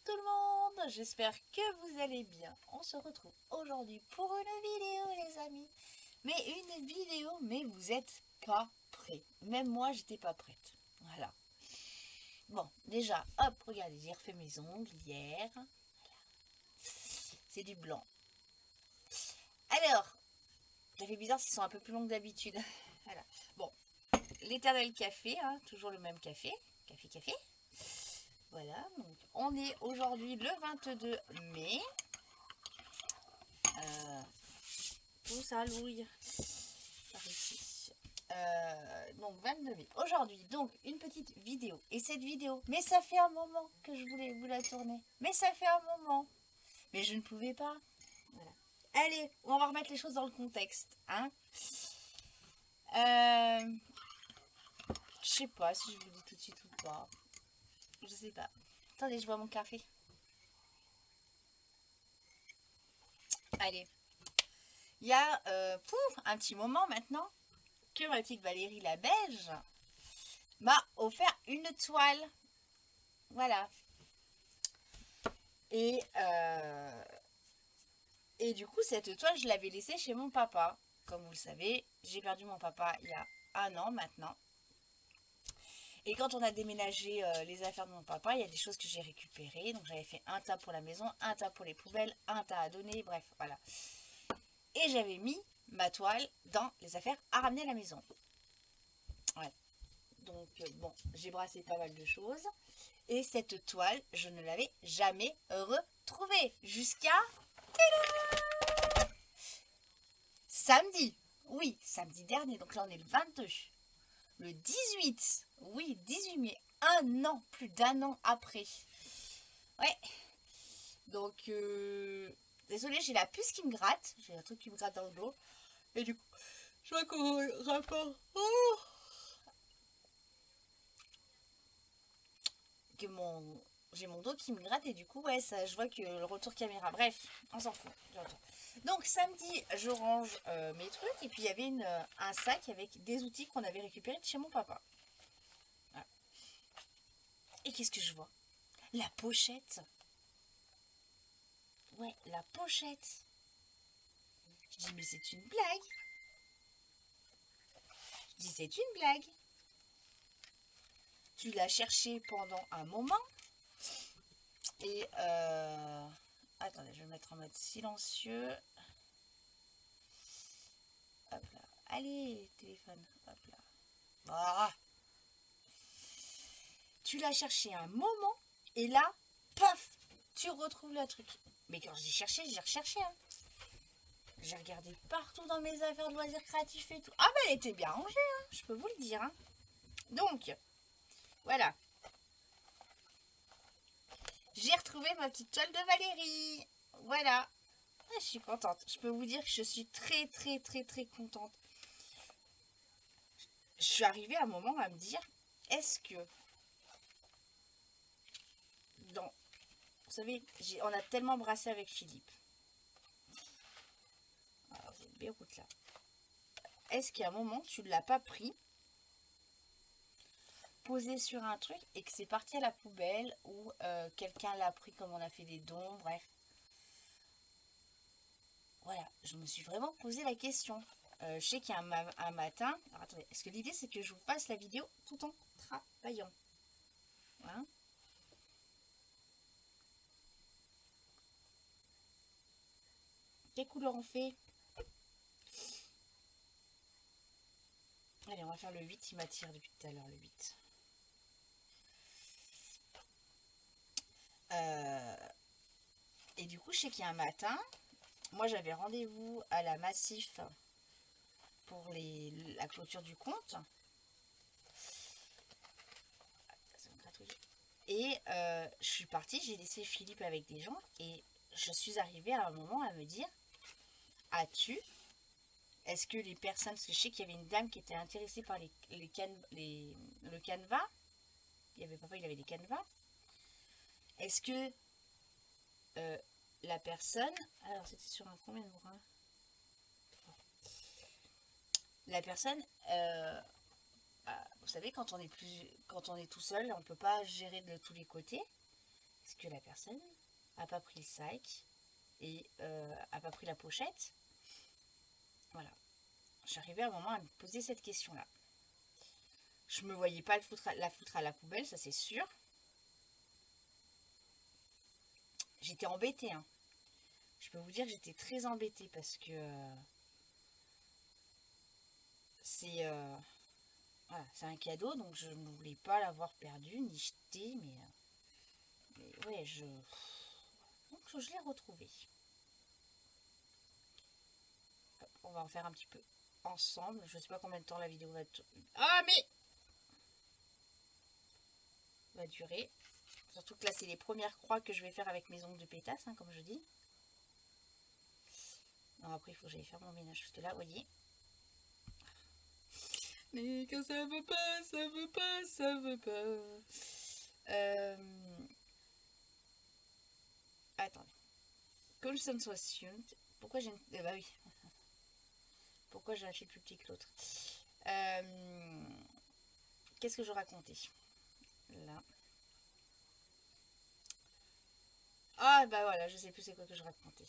tout le monde, j'espère que vous allez bien. On se retrouve aujourd'hui pour une vidéo les amis. Mais une vidéo, mais vous êtes pas prêts. Même moi j'étais pas prête. Voilà. Bon, déjà, hop, regardez, j'ai refait mes ongles hier. Voilà. C'est du blanc. Alors, ça fait bizarre s'ils sont un peu plus longs que d'habitude. Voilà. Bon, l'éternel café, hein, toujours le même café. Café. Voilà, donc on est aujourd'hui le 22 mai. Tout ça louille par ici. Donc 22 mai. Aujourd'hui, donc une petite vidéo. Et cette vidéo, mais ça fait un moment que je voulais vous la tourner. Mais ça fait un moment. Mais je ne pouvais pas. Voilà. Allez, on va remettre les choses dans le contexte. Hein. Je sais pas si je vous dis tout de suite ou pas. Je sais pas. Attendez, je bois mon café. Allez. Il y a un petit moment maintenant que ma petite Valérie la Belge m'a offert une toile. Voilà. Et du coup, cette toile, je l'avais laissée chez mon papa. Comme vous le savez, j'ai perdu mon papa il y a 1 an maintenant. Et quand on a déménagé les affaires de mon papa, il y a des choses que j'ai récupérées. Donc j'avais fait un tas pour la maison, un tas pour les poubelles, un tas à donner, bref, voilà. Et j'avais mis ma toile dans les affaires à ramener à la maison. Ouais. Donc bon, j'ai brassé pas mal de choses. Et cette toile, je ne l'avais jamais retrouvée. Jusqu'à samedi. Oui, samedi dernier. Donc là, on est le 22. Le 18. Oui, 18 mai. 1 an, plus d'1 an après. Ouais. Donc, désolée, j'ai la puce qui me gratte. J'ai un truc qui me gratte dans le dos. Et du coup, je vois qu'on rapport. Oh, que j'ai mon dos qui me gratte et du coup ouais ça, je vois que le retour caméra, bref on s'en fout. Donc samedi je range mes trucs et puis il y avait un sac avec des outils qu'on avait récupérés de chez mon papa. Voilà. Et qu'est-ce que je vois? La pochette. Ouais, la pochette. Je dis mais c'est une blague. Je dis c'est une blague. Tu l'as cherché pendant un moment. Et attendez, je vais me mettre en mode silencieux. Hop là. Allez, téléphone. Hop là. Ah. Tu l'as cherché un moment. Et là, paf, tu retrouves le truc. Mais quand j'ai cherché, j'ai recherché. Hein. J'ai regardé partout dans mes affaires de loisirs créatifs et tout. Ah bah elle était bien rangée, hein, je peux vous le dire. Hein. Donc, voilà. J'ai retrouvé ma petite toile de Valérie. Voilà. Je suis contente. Je peux vous dire que je suis très contente. Je suis arrivée à un moment à me dire, est-ce que dans... Vous savez, on a tellement brassé avec Philippe. Alors, c'est Beyrouth là. Est-ce qu'à un moment, tu ne l'as pas pris, posé sur un truc et que c'est parti à la poubelle ou quelqu'un l'a pris comme on a fait des dons, bref. Voilà, je me suis vraiment posé la question. Je sais qu'il y a un matin... Alors attendez, est-ce que l'idée c'est que je vous fasse la vidéo tout en travaillant? Hein? Quelle couleur on fait? Allez, on va faire le 8, il m'attire depuis tout à l'heure, le 8. Et du coup, je sais qu'il y a un matin, moi j'avais rendez-vous à la Massif pour la clôture du compte. Et je suis partie, j'ai laissé Philippe avec des gens et je suis arrivée à un moment à me dire, est-ce que les personnes, parce que je sais qu'il y avait une dame qui était intéressée par le canevas, il y avait papa, il avait des canevas, est-ce que la personne, alors c'était sur un combien de bras, la personne, vous savez, quand on est tout seul, on ne peut pas gérer de tous les côtés. Parce que la personne a pas pris le sac et a pas pris la pochette. Voilà. J'arrivais à un moment à me poser cette question-là. Je me voyais pas la foutre à la poubelle, ça c'est sûr. J'étais embêtée, hein. Je peux vous dire que j'étais très embêtée parce que c'est voilà, c'est un cadeau, donc je ne voulais pas l'avoir perdu ni jeté, mais ouais, donc je l'ai retrouvé. Hop, on va en faire un petit peu ensemble. Je sais pas combien de temps la vidéo va durer. Surtout que là, c'est les premières croix que je vais faire avec mes ongles de pétasse, hein, comme je dis. Non, après, il faut que j'aille faire mon ménage juste là, vous voyez. Mais quand ça veut pas, ça veut pas, ça veut pas. Attendez. Concentration. Pourquoi j'ai une... bah oui. Pourquoi j'ai un fil plus petit que l'autre. Qu'est-ce que je racontais là? Ah bah voilà, je sais plus c'est quoi que je racontais.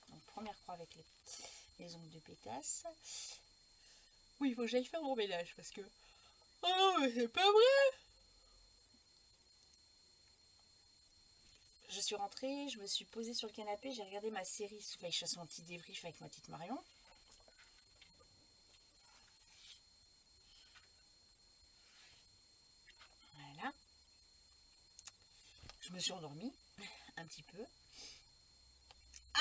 Donc première croix avec les ongles de pétasse. Oui, il faut que j'aille faire mon ménage parce que... Oh, mais c'est pas vrai! Je suis rentrée, je me suis posée sur le canapé, j'ai regardé ma série. Enfin, je fasse mon petit débrief avec ma petite Marion. Voilà. Je me suis endormie un petit peu.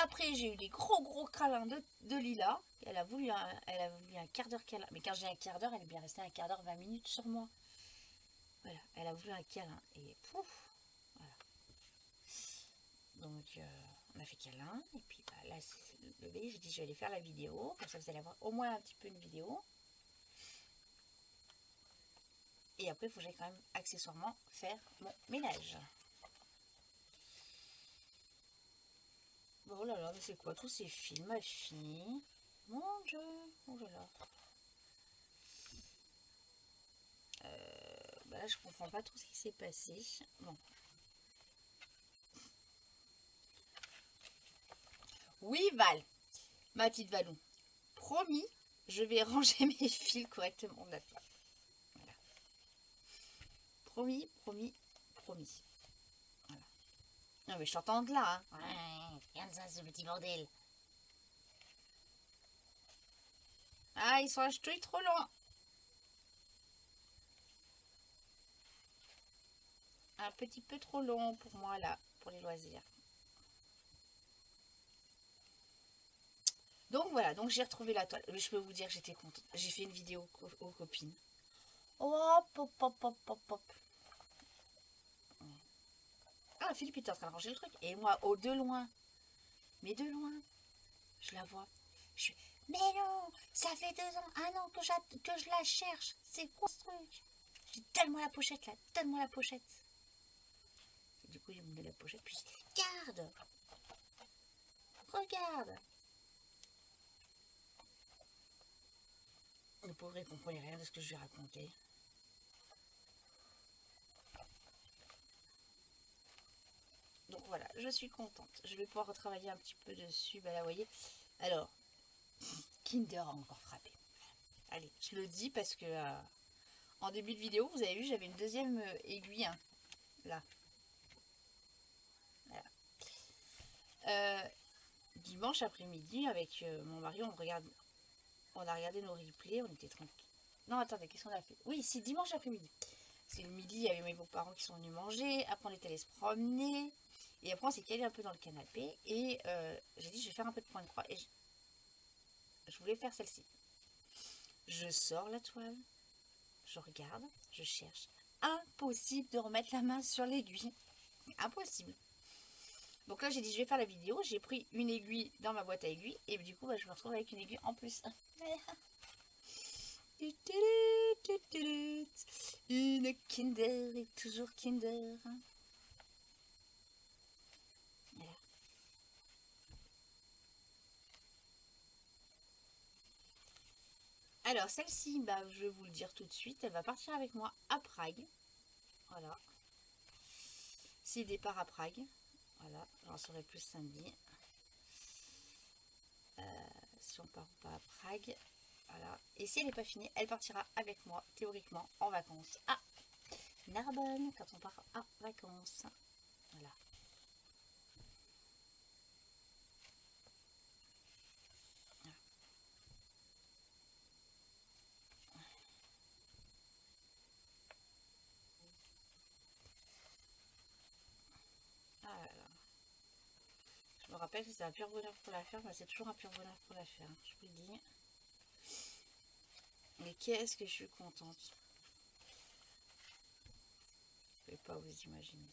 Après, j'ai eu des gros câlins de Lila. Elle a voulu un quart d'heure câlin. Mais quand j'ai un quart d'heure, elle est bien restée un quart d'heure, 20 minutes sur moi. Voilà, elle a voulu un câlin. Et pouf, voilà. Donc, on a fait câlin. Et puis bah, là, c'est le bébé. J'ai dit, je vais aller faire la vidéo. Comme ça, vous allez avoir au moins un petit peu une vidéo. Et après, il faut que j'aille quand même accessoirement faire mon ménage. Oh là là, mais c'est quoi tous ces films, ma fille? Mon Dieu, oh là là. Bah là, je comprends pas trop ce qui s'est passé. Bon. Oui, Val, ma petite Valou. Promis, je vais ranger mes fils correctement. Voilà. Promis, promis, promis. Voilà. Non, mais je t'entends de là. Hein. Ouais, regarde ça, ce petit bordel. Ah, ils sont achetés trop loin. Un petit peu trop long pour moi, là, pour les loisirs. Donc voilà, donc j'ai retrouvé la toile. Je peux vous dire que j'étais contente. J'ai fait une vidéo aux copines. Hop, hop, hop, hop, hop, hop. Ah, Philippe était en train de ranger le truc. Et moi, de loin, mais de loin, je la vois. Je suis, mais non, ça fait 2 ans, 1 an que je la cherche. C'est quoi ce truc? J'ai donne-moi la pochette là, donne-moi la pochette. Et du coup, il me met la pochette, puis je dis, regarde, regarde. Le pauvre, il comprenait rien de ce que je lui racontais. Donc voilà, je suis contente. Je vais pouvoir retravailler un petit peu dessus. Bah là, vous voyez. Alors, Kinder a encore frappé. Allez, je le dis parce que en début de vidéo, vous avez vu, j'avais une deuxième aiguille. Hein, là. Voilà. Dimanche après-midi, avec mon mari, on a regardé nos replays. On était tranquille. Non, attendez, qu'est-ce qu'on a fait? Oui, c'est dimanche après-midi. C'est le midi, il y avait mes beaux-parents qui sont venus manger. Après, on est allé se promener. Et après, on s'est calé un peu dans le canapé. Et j'ai dit, je vais faire un peu de point de croix. Et je voulais faire celle-ci. Je sors la toile. Je regarde. Je cherche. Impossible de remettre la main sur l'aiguille. Impossible. Donc là, j'ai dit, je vais faire la vidéo. J'ai pris une aiguille dans ma boîte à aiguilles. Et du coup, bah, je me retrouve avec une aiguille en plus. Une Kinder et toujours Kinder. Voilà. Alors celle-ci, bah, je vais vous le dire tout de suite, elle va partir avec moi à Prague. Voilà. C'est départ à Prague. Voilà, j'en saurai plus samedi. Si on part ou pas à Prague. Voilà. Et si elle n'est pas finie, elle partira avec moi, théoriquement, en vacances à Narbonne, quand on part en vacances. Voilà. Ah là là. Je me rappelle que c'était un pur bonheur pour la faire, mais c'est toujours un pur bonheur pour la faire, je vous le dis. Mais qu'est-ce que je suis contente. Je ne peux pas vous imaginer.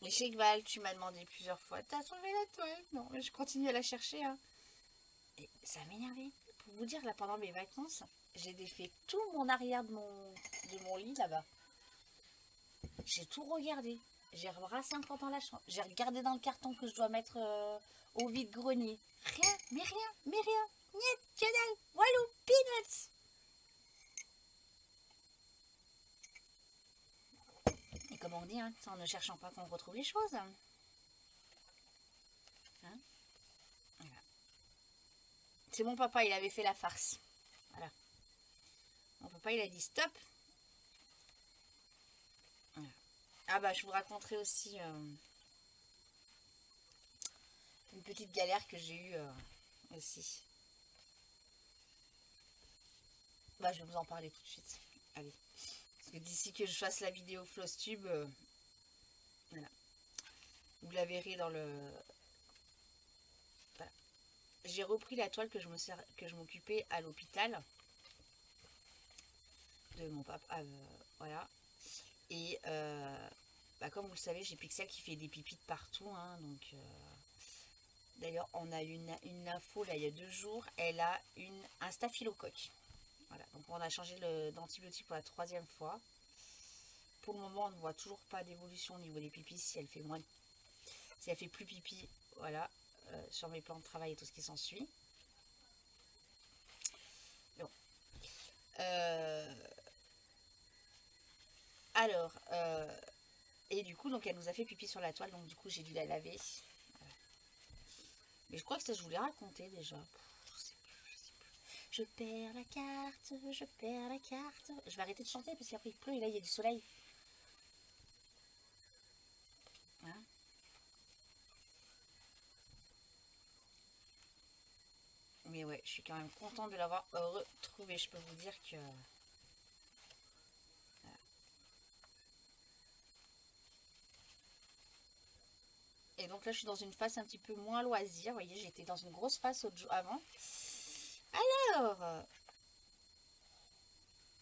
Et chez Gval, tu m'as demandé plusieurs fois, t'as trouvé la toile? Non, mais je continue à la chercher. Hein. Et ça m'énervait. Pour vous dire, là, pendant mes vacances, j'ai défait tout mon arrière de mon lit là-bas. J'ai tout regardé. J'ai rebrassé encore dans la chambre. J'ai regardé dans le carton que je dois mettre au vide-grenier. Rien, mais rien, mais rien. Niet, que dalle, walou, peanuts. Et comme on dit, hein, c'est en ne cherchant pas qu'on retrouve les choses. Hein, voilà. C'est mon papa, il avait fait la farce. Voilà. Mon papa, il a dit stop. Voilà. Ah bah, je vous raconterai aussi une petite galère que j'ai eue aussi. Bah, je vais vous en parler tout de suite. Allez. Parce que d'ici que je fasse la vidéo Flosstube, voilà. Vous la verrez dans le... Voilà. J'ai repris la toile que je m'occupais à l'hôpital. De mon papa. Voilà. Et bah, comme vous le savez, j'ai Pixel qui fait des pipis de partout. Hein, donc... D'ailleurs, on a une info là il y a 2 jours. Elle a un staphylocoque. Voilà, donc on a changé d'antibiotique pour la 3e fois. Pour le moment, on ne voit toujours pas d'évolution au niveau des pipis. Si elle fait plus pipi, voilà, sur mes plans de travail et tout ce qui s'ensuit. Bon. Alors, et du coup, donc elle nous a fait pipi sur la toile, donc du coup j'ai dû la laver. Voilà. Mais je crois que ça je vous l'ai raconté déjà. Je sais plus. Je perds la carte, je perds la carte. Je vais arrêter de chanter parce qu'après il pleut et là il y a du soleil. Hein? Mais ouais, je suis quand même contente de l'avoir retrouvé. Je peux vous dire que... Voilà. Et donc là, je suis dans une phase un petit peu moins loisir. Vous voyez, j'étais dans une grosse phase avant. Alors...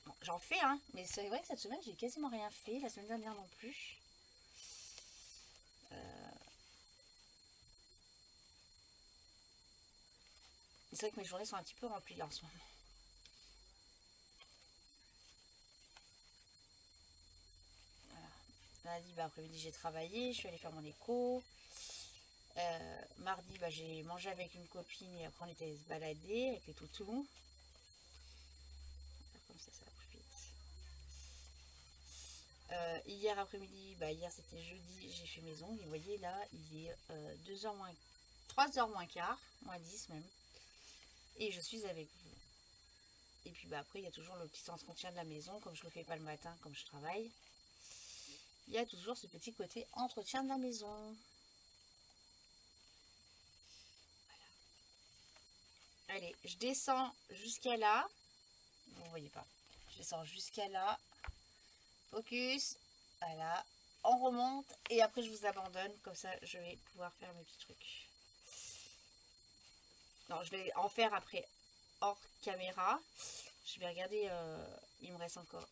bon, j'en fais, hein. Mais c'est vrai que cette semaine, j'ai quasiment rien fait. La semaine dernière non plus. C'est vrai que mes journées sont un petit peu remplies là en ce moment. Voilà. Lundi, bah, après-midi, j'ai travaillé. Je suis allée faire mon écho. Mardi, bah, j'ai mangé avec une copine et après on était se balader avec les toutous. Comme ça va plus vite. Hier après-midi, bah, hier c'était jeudi, j'ai fait mes ongles. Et vous voyez là, il est 2h moins, 3h moins quart, moins 10 même. Et je suis avec vous. Et puis bah, après, il y a toujours le petit entretien de la maison, comme je le fais pas le matin, comme je travaille. Il y a toujours ce petit côté entretien de la maison. Allez, je descends jusqu'à là. Vous ne voyez pas. Je descends jusqu'à là. Focus. Voilà. On remonte. Et après, je vous abandonne. Comme ça, je vais pouvoir faire mes petits trucs. Non, je vais en faire après hors caméra. Je vais regarder. Il me reste encore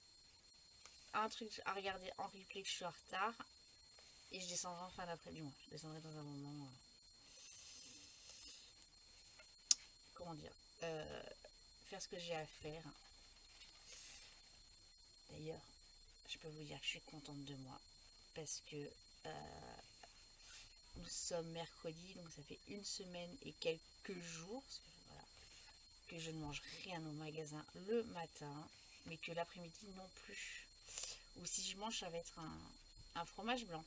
un truc à regarder en replay que je suis en retard. Et je descendrai en fin d'après-midi. Je descendrai dans un moment. Comment dire, faire ce que j'ai à faire. D'ailleurs, je peux vous dire que je suis contente de moi parce que nous sommes mercredi, donc ça fait une semaine et quelques jours voilà, que je ne mange rien au magasin le matin, mais que l'après-midi non plus. Ou si je mange, ça va être un fromage blanc.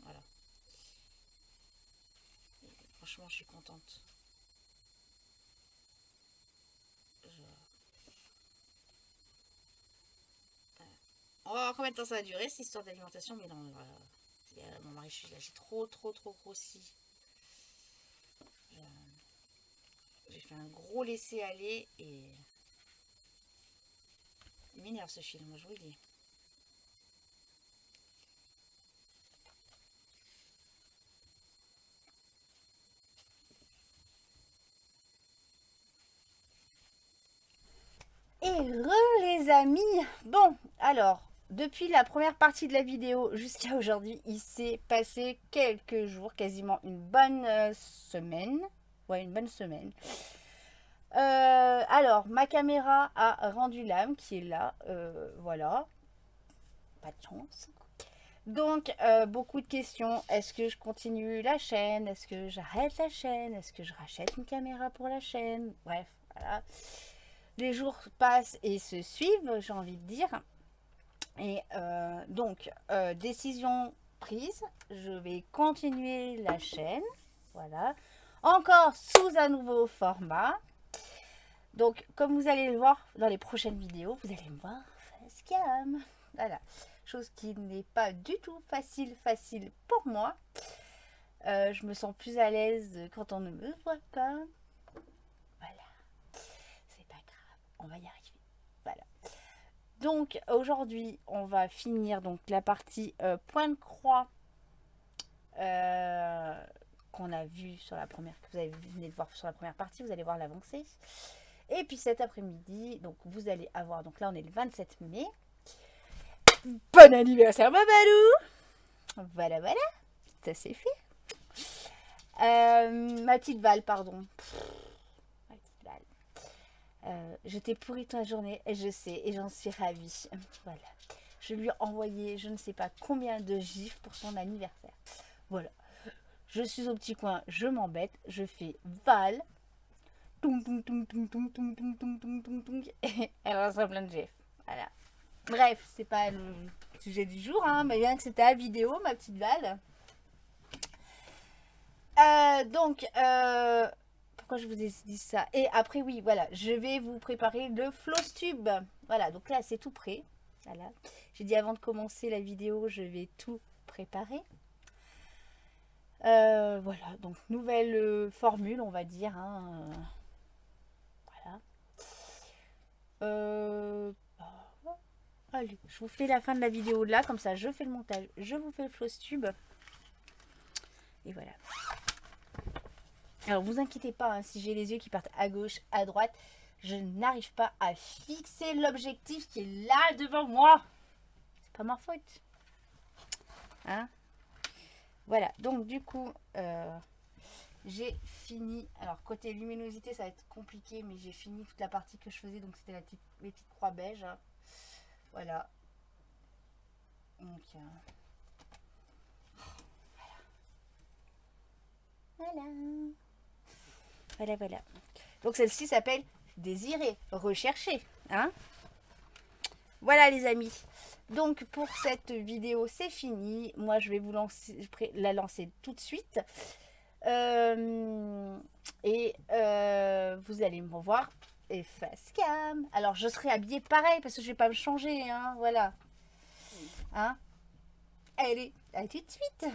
Voilà. Et franchement, je suis contente. On va voir combien de temps ça va durer, cette histoire d'alimentation, mais non, mon mari, j'ai trop grossi. J'ai fait un gros laisser-aller et il m'énerve ce film, moi je vous le dis. Heureux les amis. Bon, alors, depuis la première partie de la vidéo jusqu'à aujourd'hui, il s'est passé quelques jours, quasiment une bonne semaine. Ouais, une bonne semaine. Alors, ma caméra a rendu l'âme qui est là. Voilà. Pas de chance. Donc, beaucoup de questions. Est-ce que je continue la chaîne? Est-ce que j'arrête la chaîne? Est-ce que je rachète une caméra pour la chaîne? Bref, voilà. Les jours passent et se suivent, j'ai envie de dire. Et donc, décision prise. Je vais continuer la chaîne. Voilà. Encore sous un nouveau format. Donc, comme vous allez le voir dans les prochaines vidéos, vous allez me voir face cam. Voilà. Chose qui n'est pas du tout facile pour moi. Je me sens plus à l'aise quand on ne me voit pas. Voilà. C'est pas grave. On va y arriver. Voilà. Donc, aujourd'hui, on va finir donc la partie point de croix qu'on a vu sur la première, que vous venez de voir sur la première partie. Vous allez voir l'avancée. Et puis cet après-midi, donc vous allez avoir, donc là on est le 27 mai. Bon anniversaire Babalou. Voilà, voilà, ça c'est fait. Ma petite Val, pardon. Ma petite Val. Je t'ai pourri ta journée, et je sais, et j'en suis ravie. Voilà. Je lui ai envoyé je ne sais pas combien de gifs pour son anniversaire. Voilà. Je suis au petit coin, je m'embête, je fais Val. Et elle reçoit plein de gifs. Voilà. Bref, c'est pas le sujet du jour, hein, mais bien que c'était la vidéo, ma petite Val. Donc, pourquoi je vous ai dit ça? Et après, oui, voilà, je vais vous préparer le floss tube. Voilà, donc là, c'est tout prêt. Voilà. J'ai dit avant de commencer la vidéo, je vais tout préparer. Voilà, donc nouvelle formule, on va dire. Hein, voilà. Allez, je vous fais la fin de la vidéo là, comme ça je fais le montage, je vous fais le floss tube. Et voilà. Alors vous inquiétez pas, hein, si j'ai les yeux qui partent à gauche, à droite, je n'arrive pas à fixer l'objectif qui est là devant moi. C'est pas ma faute. Hein? Voilà, donc du coup, j'ai fini. Alors côté luminosité, ça va être compliqué, mais j'ai fini toute la partie que je faisais, donc c'était les petites croix beige. Hein. Voilà. Donc, voilà. Donc celle-ci s'appelle Désirer, rechercher. Hein? Voilà les amis. Donc pour cette vidéo, c'est fini. Moi, je vais vous la lancer tout de suite. Et vous allez me revoir et face cam. Alors je serai habillée pareil parce que je vais pas me changer, hein, voilà. Hein? Allez, à tout de suite.